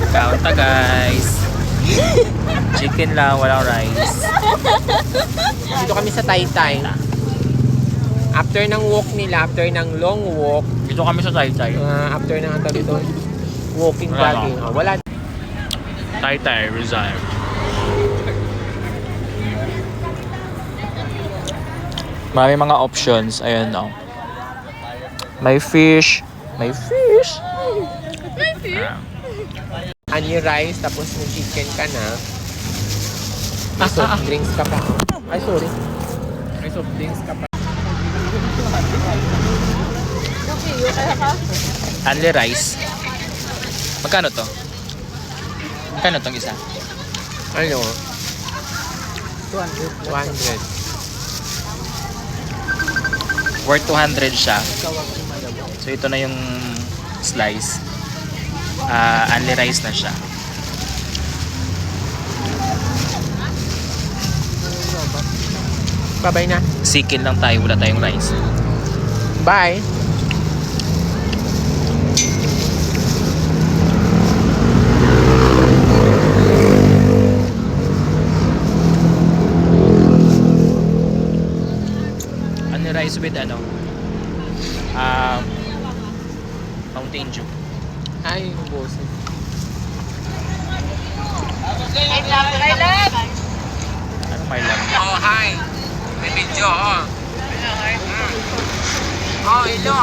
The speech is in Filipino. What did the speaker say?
Kaunta guys. Chicken lang, walang rice. Dito kami sa Taytay. After ng walk nila, after ng long walk, Dito kami sa Taytay. after ng ito dito, walking Wala jogging. na. Wala. Taytay, Rizal. Maraming mga options. Ayan o. May fish. May fish. Ani rice, tapos may chicken ka na. May soft drinks ka pa. Ay, sorry. May soft drinks ka pa. Only rice. Magkano to? Magkano tong isa? Ano? 200. 200. Worth 200 siya. So ito na yung slice. Only rice na siya. Bye-bye na. Sikin lang tayo, wala tayong rice. Bye. Only rice with ano? Mountain Dew. Ay, ubusin. Ano my love? Oh, hi. May video, oh. Oh, hello.